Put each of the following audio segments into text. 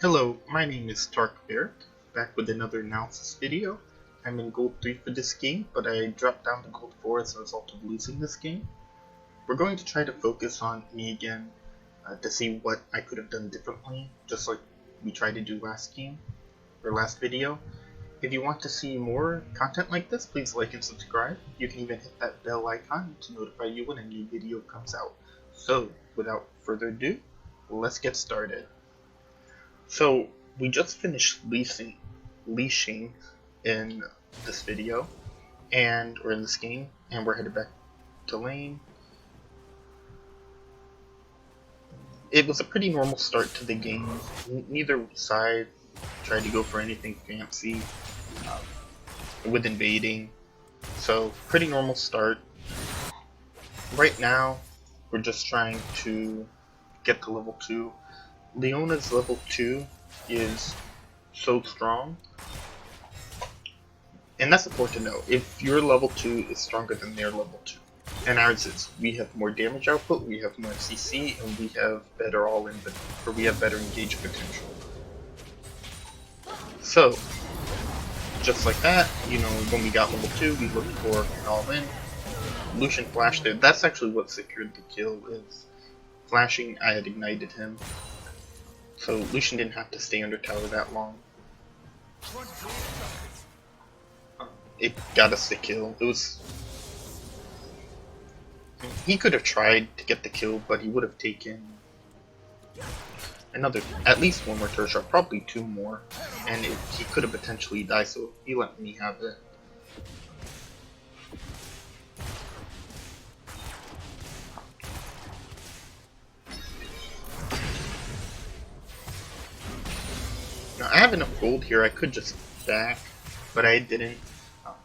Hello, my name is Tark Barrett, back with another analysis video. I'm in Gold 3 for this game, but I dropped down to Gold 4 as a result of losing this game. We're going to try to focus on me again to see what I could have done differently, just like we tried to do last game, or last video. If you want to see more content like this, please like and subscribe. You can even hit that bell icon to notify you when a new video comes out. So, without further ado, let's get started. So we just finished leashing in this video, or in this game, and we're headed back to lane. It was a pretty normal start to the game. Neither side tried to go for anything fancy with invading, so pretty normal start. Right now, we're just trying to get to level 2. Leona's level 2 is so strong, and that's important to know. If your level 2 is stronger than their level 2, and ours is, we have more damage output, we have more CC, and we have better we have better engage potential. So, just like that, when we got level 2, we looked for an all-in. Lucian flashed there. That's actually what secured the kill, is flashing. I had ignited him. So Lucian didn't have to stay under tower that long. It got us the kill. He could have tried to get the kill, but he would have taken at least one more turret shot, probably 2 more, and he could have potentially died, so he let me have it. Now, I have enough gold here, I could just back, but I didn't.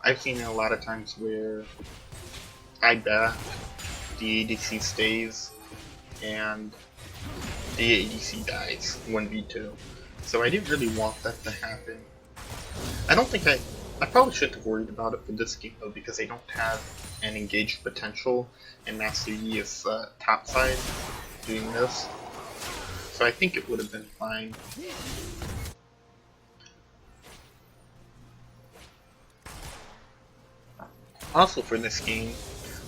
I've seen it a lot of times where I back, the ADC stays, and the ADC dies 1v2. So I didn't really want that to happen. I probably shouldn't have worried about it for this game though, because I don't have an engaged potential, and Master Yi is top side doing this. So I think it would have been fine. Also for this game,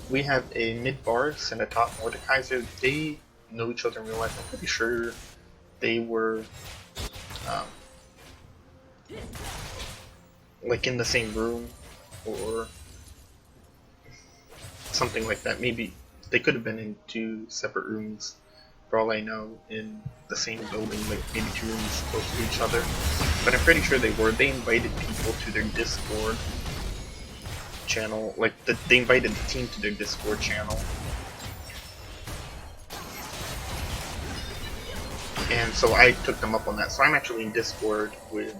we have a mid Varus and a top Mordekaiser. They know each other in real life. I'm pretty sure they were like in the same room or something like that. Maybe they could have been in 2 separate rooms, for all I know, in the same building, like maybe 2 rooms close to each other. But I'm pretty sure they were. They invited people to their Discord channel, they invited the team to their Discord channel, and so I took them up on that. So I'm actually in Discord with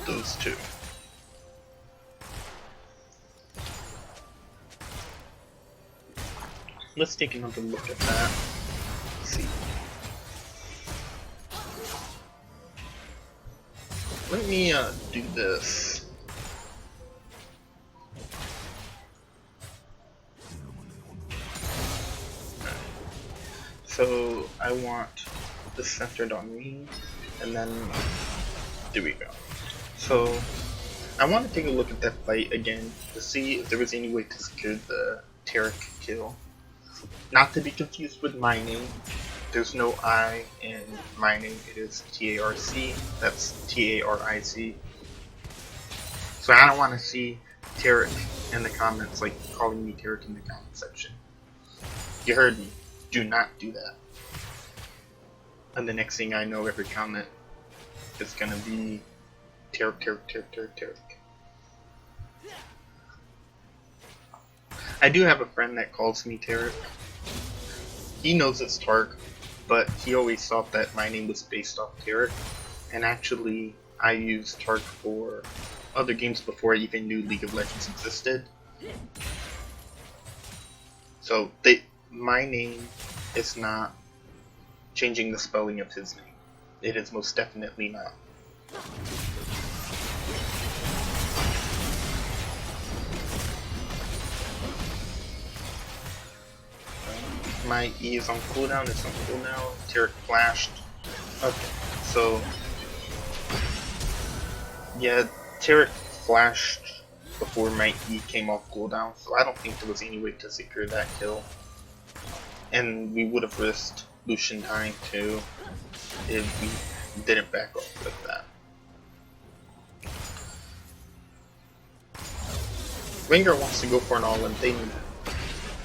those 2. Let's take another look at that. Let's see. Let me do this. So I want this centered on me, and then there we go. So I want to take a look at that fight again to see if there was any way to secure the Taric kill. Not to be confused with my name. There's no I in my name. It is T-A-R-C. That's T-A-R-I-C. So I don't want to see Taric in the comments, like calling me Taric in the comment section. You heard me. Do not do that. And the next thing I know, every comment is gonna be Taric, Taric, Taric, Taric, Taric. I do have a friend that calls me Taric. He knows it's Tark, but he always thought that my name was based off Taric. And actually, I used Tark for other games before I even knew League of Legends existed. So my name is not changing the spelling of his name. It is most definitely not. My E is on cooldown, it's on cooldown. Taric flashed. Okay, so Yeah, Tarek flashed before my E came off cooldown, so I don't think there was any way to secure that kill. And we would have risked Lucian dying too if we didn't back off like that. Rengar wants to go for an all-in.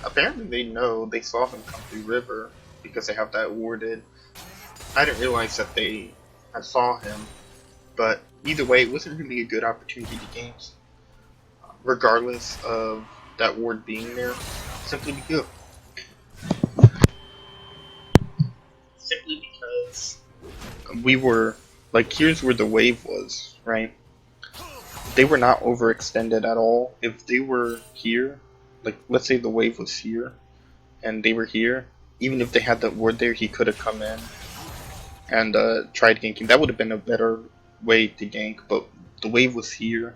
Apparently they know, they saw him come through river because they have that warded. I didn't realize that I saw him, but either way, it wasn't really a good opportunity to game, regardless of that ward being there. Simply because, we were like, here's where the wave was, right? They were not overextended at all. If they were here, like let's say the wave was here, and they were here, even if they had that ward there, he could have come in and tried ganking. That would have been a better way to gank, but the wave was here,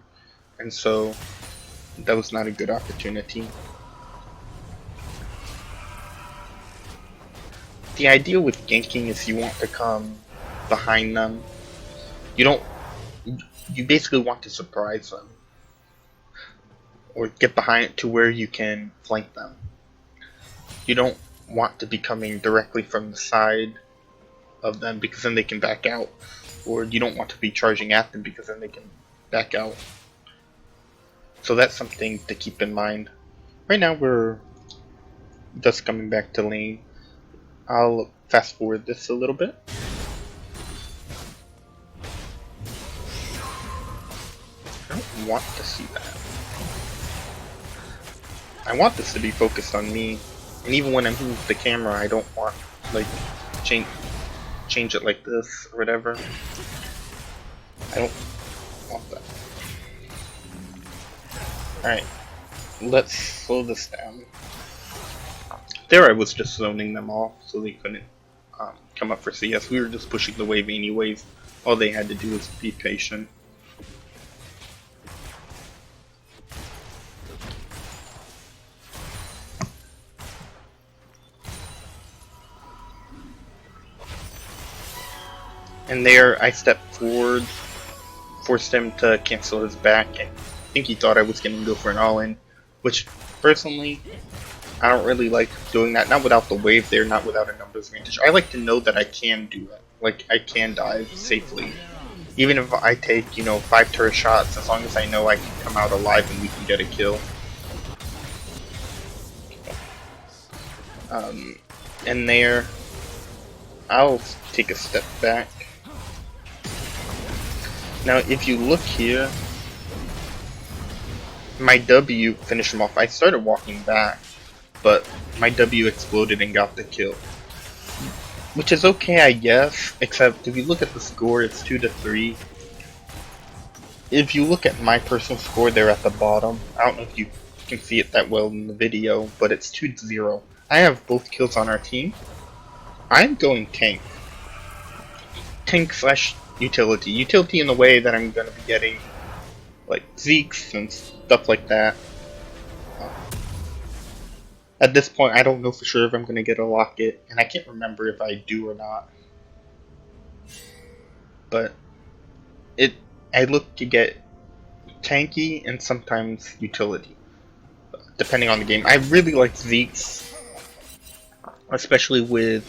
and so that was not a good opportunity. The idea with ganking is you want to come behind them. You basically want to surprise them, or get behind to where you can flank them. You don't want to be coming directly from the side of them because then they can back out, or you don't want to be charging at them because then they can back out. So that's something to keep in mind. Right now we're just coming back to lane. I'll fast forward this a little bit. I don't want to see that. I want this to be focused on me, and even when I move the camera, I don't want like change it like this or whatever. I don't want that. Alright, let's slow this down. There I was just zoning them off so they couldn't come up for CS. We were just pushing the wave anyways. All they had to do was be patient. And there, I stepped forward, forced him to cancel his back, and I think he thought I was going to go for an all-in, which, personally, I don't really like doing that. Not without the wave there, not without a numbers advantage. I like to know that I can do it. Like, I can dive safely. Even if I take, 5 turret shots, as long as I know I can come out alive and we can get a kill. And there, I'll take a step back. Now, if you look here, my W finished him off. I started walking back, but my W exploded and got the kill. Which is okay, I guess, except if you look at the score, it's 2-3. If you look at my personal score there at the bottom, I don't know if you can see it that well in the video, but it's 2-0. I have both kills on our team. I'm going tank. Tank slash utility. Utility in the way that I'm going to be getting like Zeke's and stuff like that. At this point, I don't know for sure if I'm going to get a locket, and I can't remember if I do or not. But I look to get tanky and sometimes utility, depending on the game. I really like Zeke's, especially with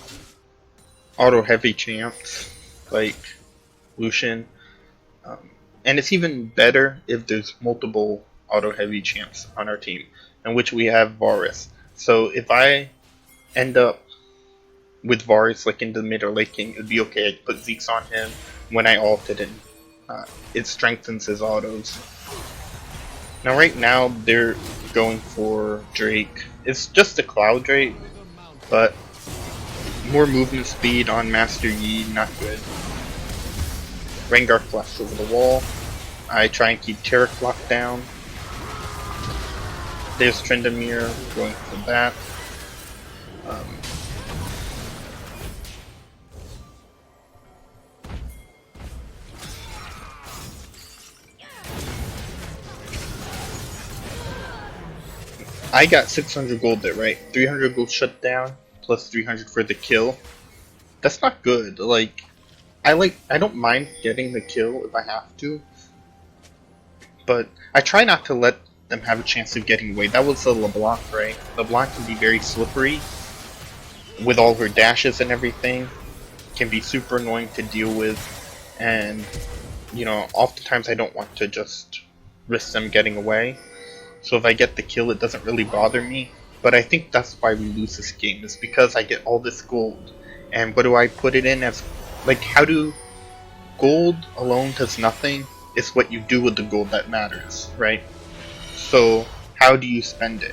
auto heavy champs like Lucian, and it's even better if there's multiple auto heavy champs on our team, in which we have Varus. So if I end up with Varus like in the mid or late game, it'd be okay. I'd put Zeke's on him when I ulted, and it strengthens his autos. Now right now they're going for Drake. It's just a Cloud Drake, but more movement speed on Master Yi, not good. Rengar flashes over the wall. I try and keep Tarek locked down. There's Tryndamere going for that. I got 600 gold there, right? 300 gold shut down, plus 300 for the kill. That's not good. Like, I don't mind getting the kill if I have to, but I try not to let them have a chance of getting away. That was the LeBlanc, right? LeBlanc can be very slippery with all her dashes and everything. Can be super annoying to deal with, and you know, oftentimes I don't want to just risk them getting away. So if I get the kill, it doesn't really bother me. But I think that's why we lose this game, is because I get all this gold. And what do I put it in as? Like, how do gold alone does nothing? It's what you do with the gold that matters, right? So how do you spend it?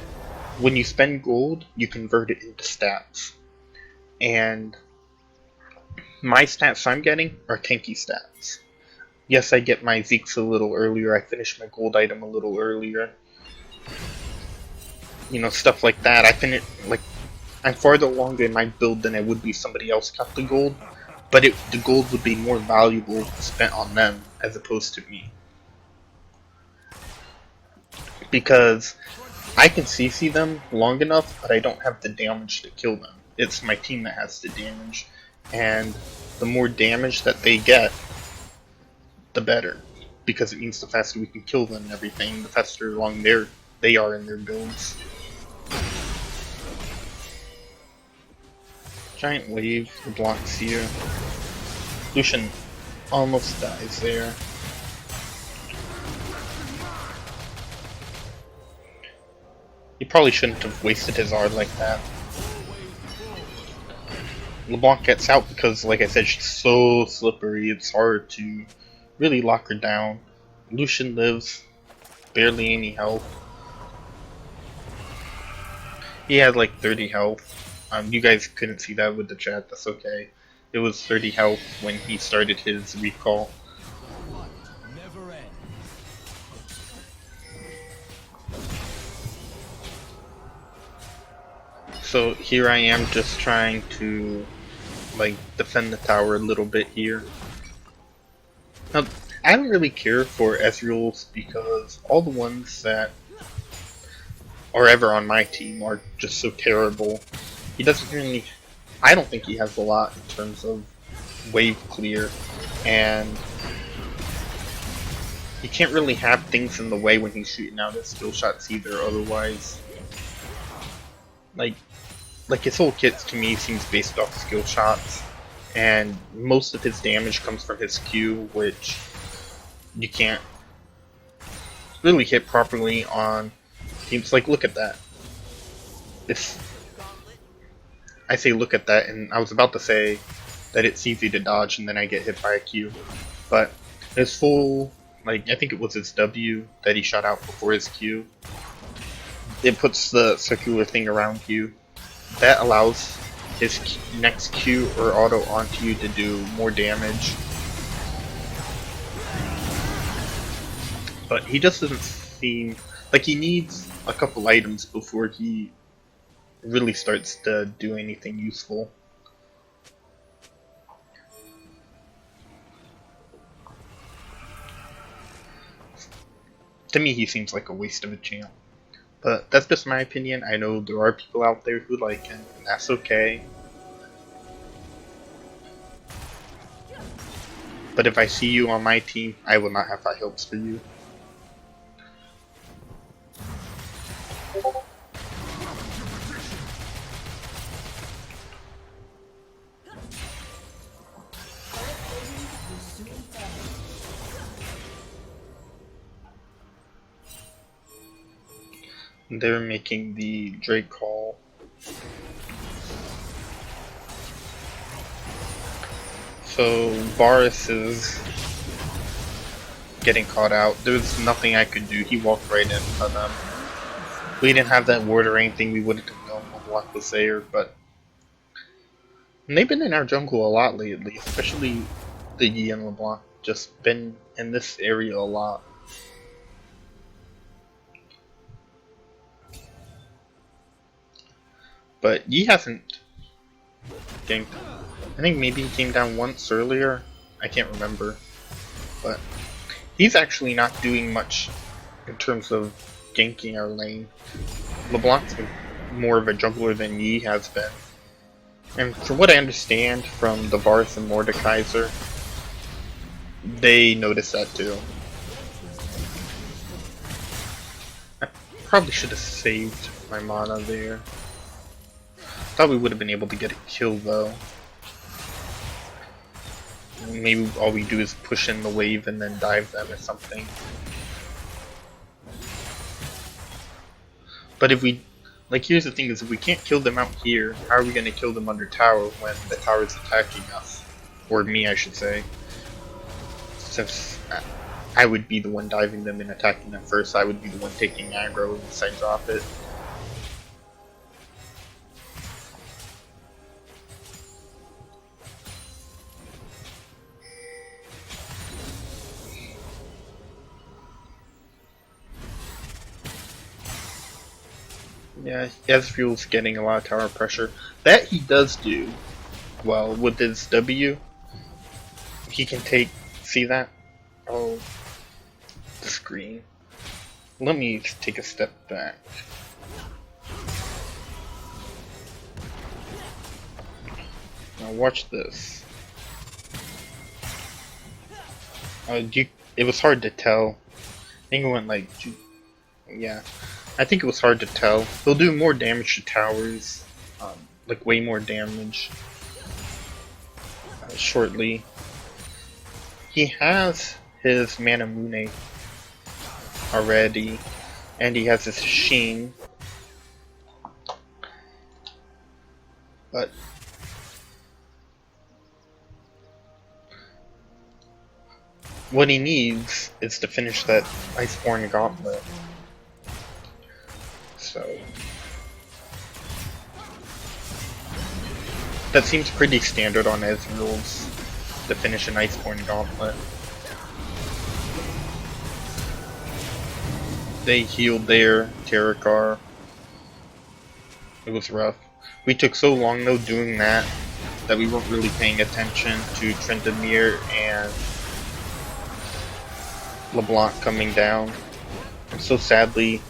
When you spend gold, you convert it into stats. And my stats I'm getting are tanky stats. Yes, I get my Zeke's a little earlier, I finish my gold item a little earlier. You know, stuff like that. I'm farther along in my build than I would be if somebody else got the gold, but the gold would be more valuable spent on them as opposed to me. Because I can CC them long enough, but I don't have the damage to kill them. It's my team that has the damage, and the more damage that they get, the better. Because it means the faster we can kill them and everything, the faster along they are in their builds. Giant wave blocks here. Lucian almost dies there. He probably shouldn't have wasted his R like that. LeBlanc gets out because, like I said, she's so slippery, it's hard to really lock her down. Lucian lives, barely any health. He had like 30 health. You guys couldn't see that with the chat, that's okay. It was 30 health when he started his recall. So here I am just trying to like defend the tower a little bit here. Now, I don't really care for Ezreal's because all the ones that are ever on my team are just so terrible. He doesn't really, I don't think he has a lot in terms of wave clear, and he can't really have things in the way when he's shooting out his skill shots either, otherwise like his whole kit to me seems based off skill shots, and most of his damage comes from his Q, which you can't really hit properly on teams. Like, look at that. I say look at that, and I was about to say that it's easy to dodge and then I get hit by a Q. But his full, like, I think it was his W that he shot out before his Q. It puts the circular thing around you. That allows his next Q or auto onto you to do more damage. But he just doesn't seem like he needs a couple items before he really starts to do anything useful. To me, he seems like a waste of a champ. But that's just my opinion. I know there are people out there who like him, and that's okay. But if I see you on my team, I will not have high hopes for you. They're making the Drake call. So Varus is getting caught out. There's nothing I could do. He walked right into them. If we didn't have that ward or anything, we wouldn't have known LeBlanc was there, but they've been in our jungle a lot lately, especially the Yi and LeBlanc. Just been in this area a lot. But Yi hasn't ganked. I think maybe he came down once earlier. I can't remember. But he's actually not doing much in terms of ganking our lane. LeBlanc's been more of a jungler than Yi has been. And from what I understand from the Varus and Mordekaiser, they noticed that too. Probably should have saved my mana there. Thought we would have been able to get a kill though. Maybe all we do is push in the wave and then dive them or something. But if we, like, here's the thing is, if we can't kill them out here, how are we going to kill them under tower when the tower is attacking us? Or me, I should say. Since I would be the one diving them and attacking them first, I would be the one taking aggro once I drop it. Yeah, Ezreal's getting a lot of tower pressure. That he does do well with his W. He can take, see that? Oh, the screen. Let me take a step back. Now watch this. It was hard to tell. I think it went like, yeah. I think it was hard to tell. He'll do more damage to towers, like way more damage shortly. He has his Manamune already, and he has his Sheen, but what he needs is to finish that Iceborne Gauntlet. So that seems pretty standard on Ezreal's, to finish an Iceborne Gauntlet. They healed their Terracar. It was rough. We took so long though doing that we weren't really paying attention to Tryndamere and LeBlanc coming down. And so sadly,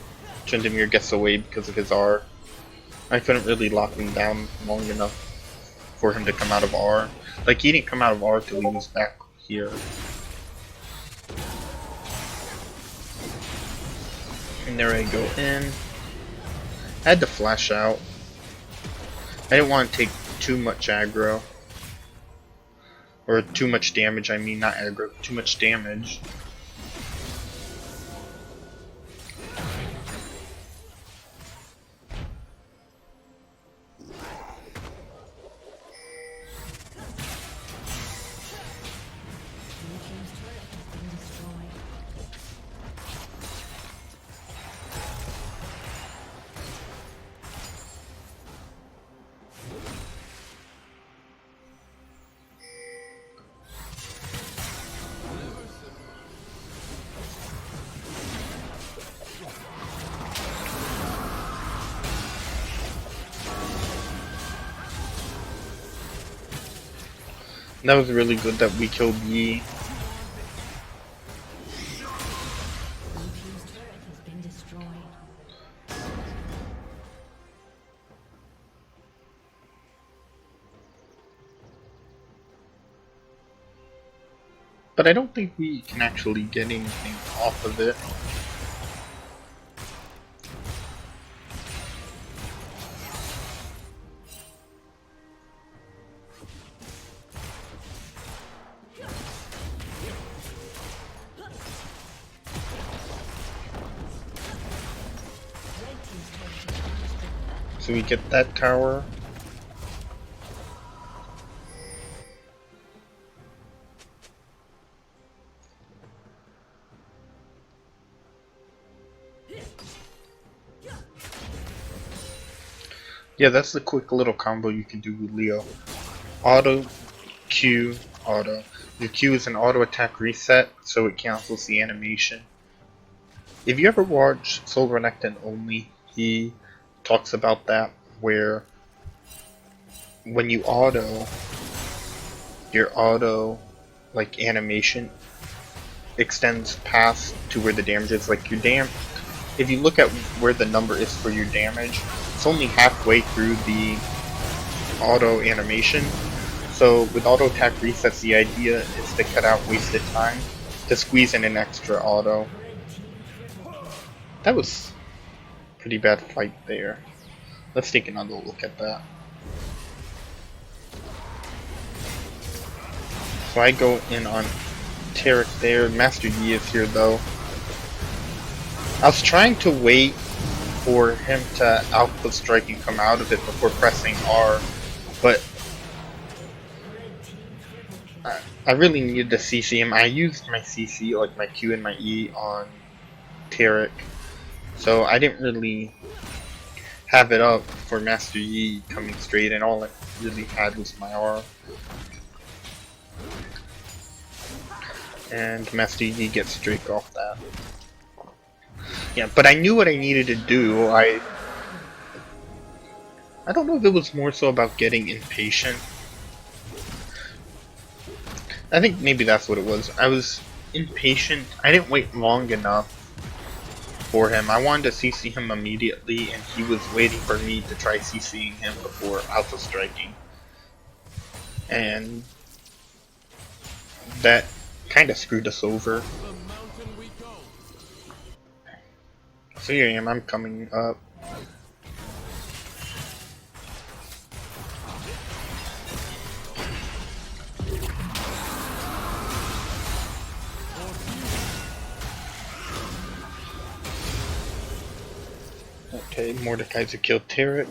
Tryndamere gets away because of his R. I couldn't really lock him down long enough for him to come out of R. Like, he didn't come out of R till he was back here. And there I go in. I had to flash out. I didn't want to take too much aggro. Or too much damage, I mean, not aggro, too much damage. That was really good that we killed Yi. But I don't think we can actually get anything off of it. So we get that tower. Yeah, that's the quick little combo you can do with Leo. Auto, Q, auto. The Q is an auto attack reset, so it cancels the animation. If you ever watch Soul Renekton Only, he talks about that, where when you auto, your auto like animation extends past to where the damage is. Like your if you look at where the number is for your damage, it's only halfway through the auto animation. So with auto attack resets, the idea is to cut out wasted time, to squeeze in an extra auto. That was pretty bad fight there. Let's take another look at that. So I go in on Taric there. Master Yi is here though. I was trying to wait for him to Alpha Strike and come out of it before pressing R, but I really needed to CC him. I used my CC, like my Q and my E, on Taric, so I didn't really have it up for Master Yi coming straight, and all I really had was my R. And Master Yi gets Drake off that. Yeah, but I knew what I needed to do. I don't know if it was more so about getting impatient. I think maybe that's what it was. I was impatient. I didn't wait long enough for him. I wanted to CC him immediately, and he was waiting for me to try CCing him before Alpha Striking. And that kind of screwed us over. So here I am, I'm coming up. Okay, Mordekaiser killed Taric.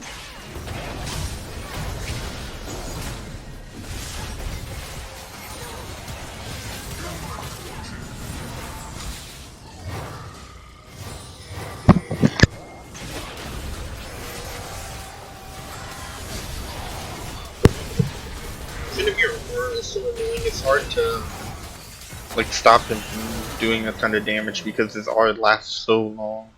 Is so annoying. It's hard to like stop him from doing a ton of damage because his R lasts so long,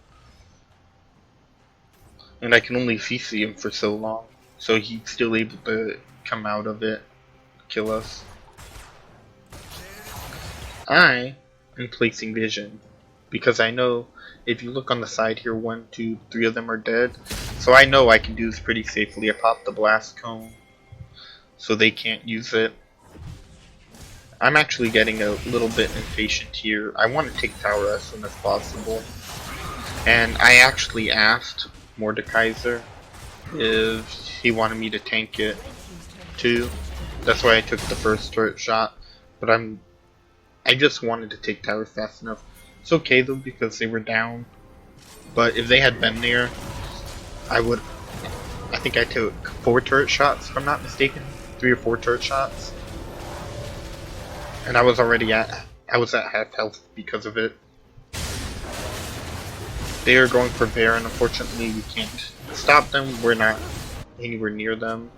and I can only CC him for so long, so he's still able to come out of it, kill us. I am placing vision because I know if you look on the side here, 1, 2, 3 of them are dead, so I know I can do this pretty safely. I popped the blast cone so they can't use it. I'm actually getting a little bit impatient here. I want to take tower as soon as possible. And I actually asked Mordekaiser if he wanted me to tank it too. That's why I took the first turret shot. But I just wanted to take tower fast enough. It's okay though because they were down. But if they had been there, I think I took 4 turret shots if I'm not mistaken. 3 or 4 turret shots. And I was at half health because of it. They are going for Baron. Unfortunately, we can't stop them. We're not anywhere near them.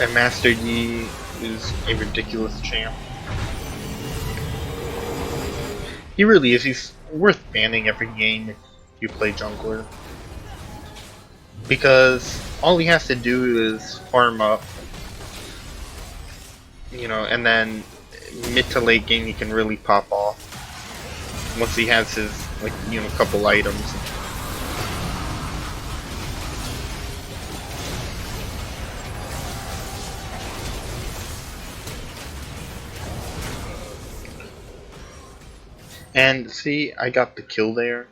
And Master Yi is a ridiculous champ. He really is. He's worth banning every game if you play jungler. Because all he has to do is farm up, you know, and then mid to late game he can really pop off once he has his, like, you know, couple items. And see, I got the kill there.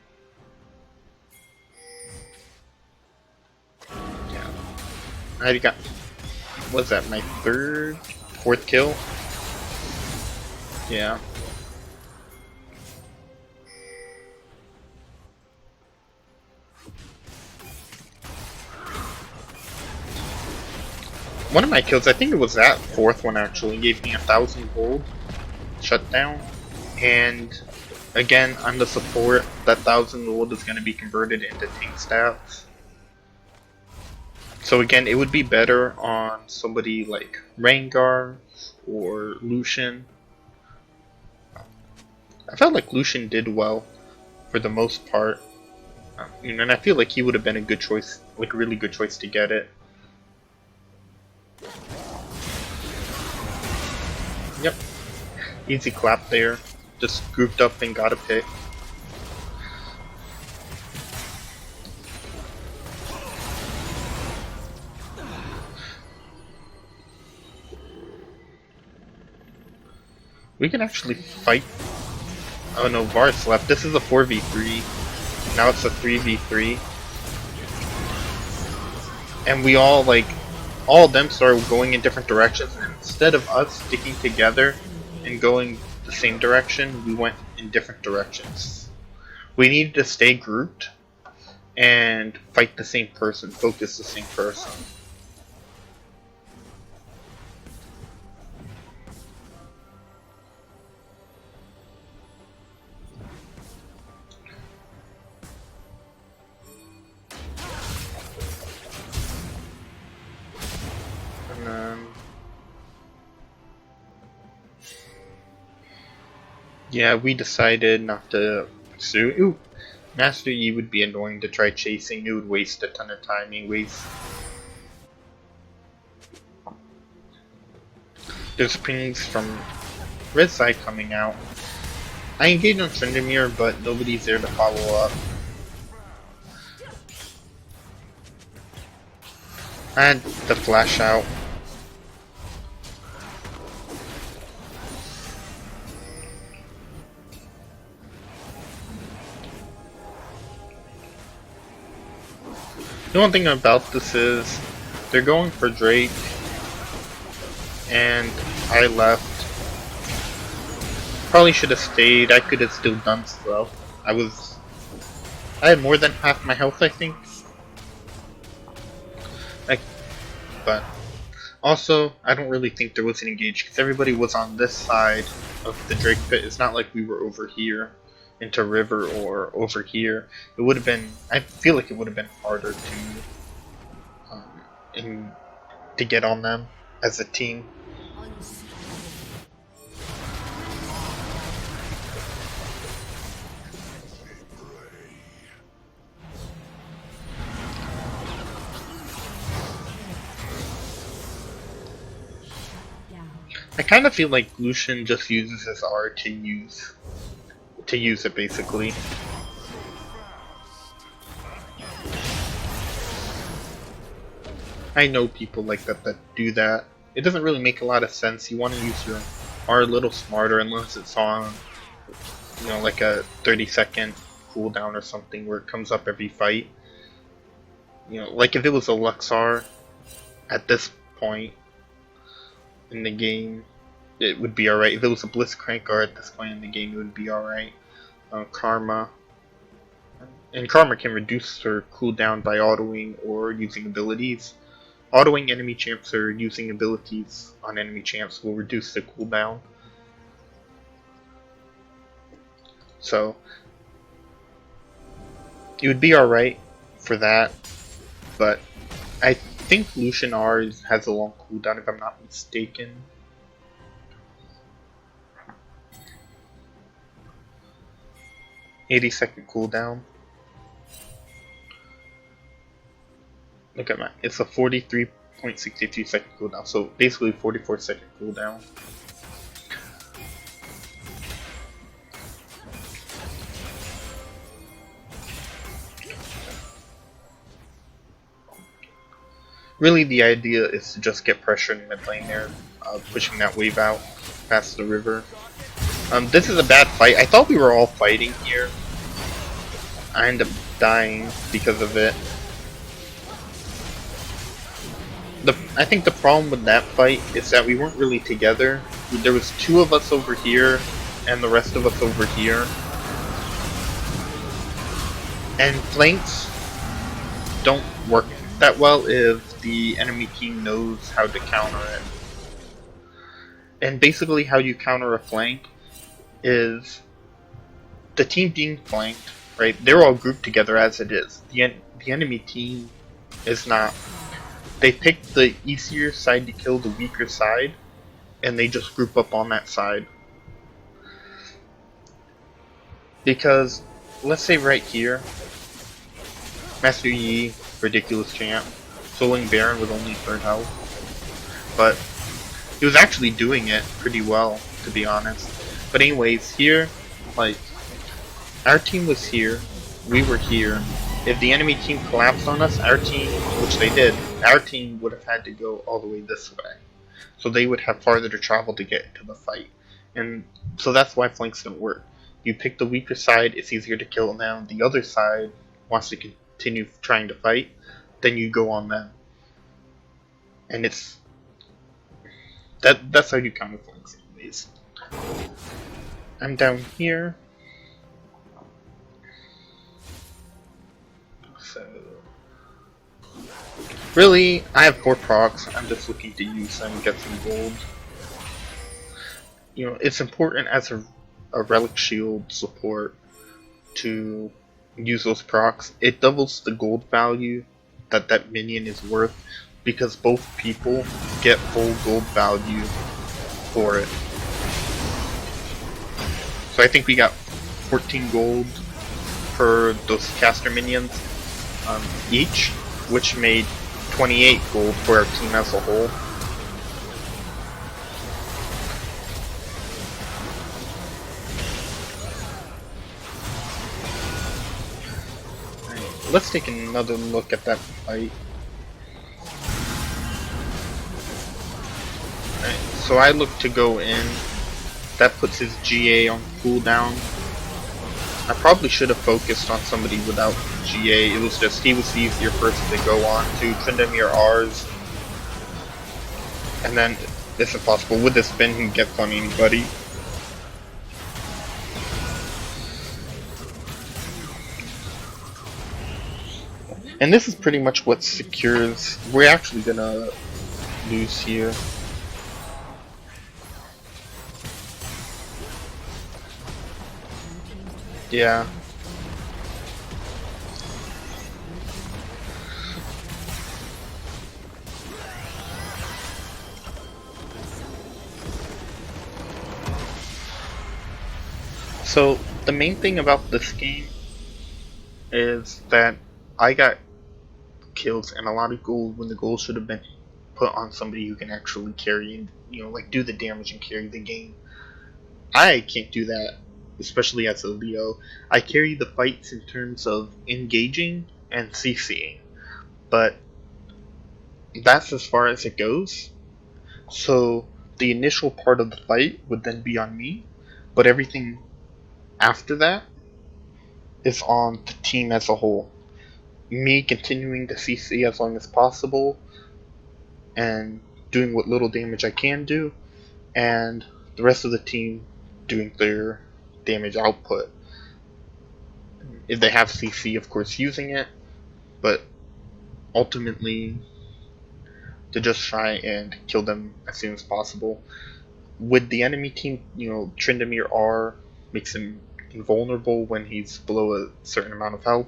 I got, what's that, my 4th kill? Yeah. One of my kills, I think it was that 4th one actually, gave me 1,000 gold shutdown. And again, I'm the support, that 1,000 gold is going to be converted into tank stats. So again, it would be better on somebody like Rengar or Lucian. I felt like Lucian did well for the most part, and I feel like he would have been a good choice, like a really good choice to get it. Yep, easy clap there. Just grouped up and got a pick. We can actually fight. Oh no, Varus left. This is a 4v3. Now it's a 3v3. And we all, like, all of them started going in different directions. And instead of us sticking together and going the same direction, we went in different directions. We needed to stay grouped and fight the same person, focus the same person. And then, yeah, we decided not to pursue. Ooh, Master Yi would be annoying to try chasing. It would waste a ton of timing. There's pings from red side coming out. I engaged on Tryndamere, but nobody's there to follow up. I had the flash out. The one thing about this is they're going for Drake, and I left. Probably should have stayed. I could have still done stuff. I had more than half my health, I think. But also, I don't really think there was an engage because everybody was on this side of the Drake pit. It's not like we were over here into river or over here. It would have been. I feel like it would have been harder to get on them as a team. I kind of feel like Lucian just uses his R to use it basically. I know people like that do that. It doesn't really make a lot of sense. You want to use your R a little smarter unless it's on, you know, like a 30-second cooldown or something where it comes up every fight. You know, like if it was a Luxar at this point in the game, it would be alright. If it was a Blitzcrank or at this point in the game, it would be alright. Karma. And Karma can reduce her cooldown by autoing or using abilities. Autoing enemy champs or using abilities on enemy champs will reduce the cooldown. So, it would be alright for that, but I think Lucian R has a long cooldown if I'm not mistaken. "80-second cooldown." Look at that. It's a 43.63 second cooldown, so basically 44-second cooldown. Really, the idea is to just get pressure in mid lane there, pushing that wave out past the river. This is a bad fight. I thought we were all fighting here. I ended up dying because of it. I think the problem with that fight is that we weren't really together. There was 2 of us over here, and the rest of us over here. And flanks don't work that well if the enemy team knows how to counter it. And basically how you counter a flank is the team being flanked, right? They're all grouped together as it is. The enemy team is not. They pick the easier side to kill the weaker side, and they just group up on that side. Because, let's say right here, Master Yi, ridiculous champ, soloing Baron with only 3rd health. But he was actually doing it pretty well, to be honest. But anyways, here, like, our team was here, we were here. If the enemy team collapsed on us, our team, which they did, our team would have had to go all the way this way. So they would have farther to travel to get into the fight. And so that's why flanks don't work. You pick the weaker side, it's easier to kill them. The other side wants to continue trying to fight, then you go on them. And that's how you counter flanks anyways. I'm down here. So really, I have 4 procs. I'm just looking to use them, get some gold. You know, it's important as a relic shield support to use those procs. It doubles the gold value that minion is worth because both people get full gold value for it. So I think we got 14 gold per those caster minions each, which made 28 gold for our team as a whole. Let's take another look at that fight. Right, so I look to go in. That puts his GA on cooldown. I probably should have focused on somebody without GA. It was just he was the easier person to go on to. Tryndamere R's. And then it's impossible. With this spin he gets on anybody. And this is pretty much what secures. We're actually gonna lose here. Yeah. So the main thing about this game is that I got kills and a lot of gold when the gold should have been put on somebody who can actually carry and, you know, like do the damage and carry the game. I can't do that, especially as a Leo. I carry the fights in terms of engaging and CCing, but that's as far as it goes. So the initial part of the fight would then be on me, but everything after that is on the team as a whole. Me continuing to CC as long as possible and doing what little damage I can do, and the rest of the team doing their damage output. If they have CC, of course, using it, but ultimately to just try and kill them as soon as possible. With the enemy team, you know, Tryndamere R makes him invulnerable when he's below a certain amount of health.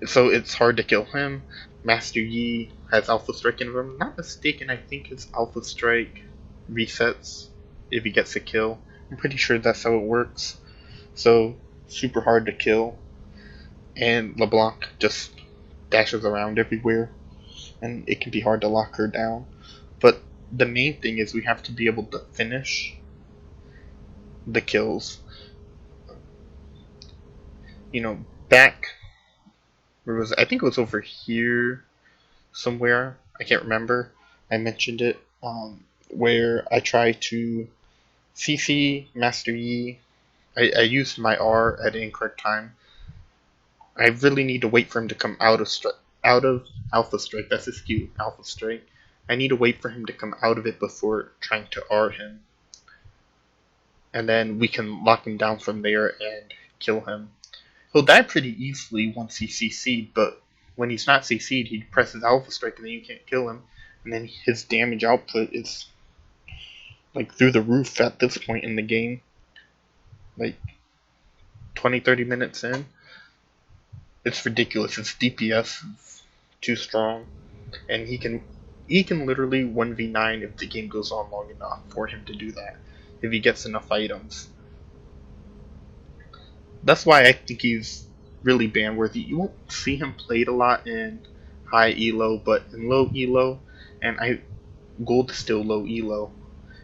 So it's hard to kill him. Master Yi has Alpha Strike, and if I'm not mistaken, I think his Alpha Strike resets if he gets a kill. I'm pretty sure that's how it works. So, super hard to kill. And LeBlanc just dashes around everywhere, and it can be hard to lock her down. But the main thing is we have to be able to finish the kills. You know, back where was it? I think it was over here somewhere. I can't remember. I mentioned it. Where I try to CC Master Yi. I used my R at an incorrect time. I really need to wait for him to come out of Alpha Strike. That's his Q, Alpha Strike. I need to wait for him to come out of it before trying to R him. And then we can lock him down from there and kill him. He'll die pretty easily once he's CC'd, but when he's not CC'd, he presses Alpha Strike and then you can't kill him. And then his damage output is like through the roof at this point in the game. Like 20-30 minutes in. It's ridiculous. His DPS is too strong. And he can literally 1v9 if the game goes on long enough for him to do that. If he gets enough items. That's why I think he's really ban worthy. You won't see him played a lot in high elo, but in low elo, and gold is still low elo.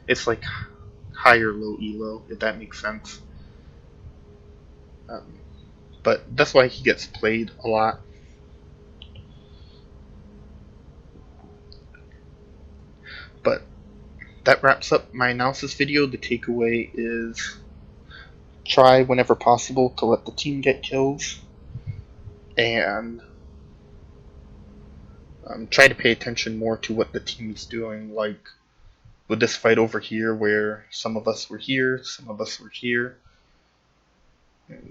It's like higher low elo, if that makes sense. But that's why he gets played a lot. But that wraps up my analysis video. The takeaway is try whenever possible to let the team get kills, and try to pay attention more to what the team is doing, like with this fight over here where some of us were here, some of us were here.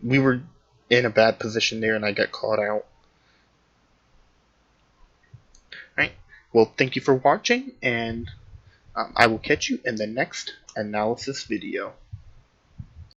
We were in a bad position there and I got caught out. Alright, well, thank you for watching, and I will catch you in the next analysis video.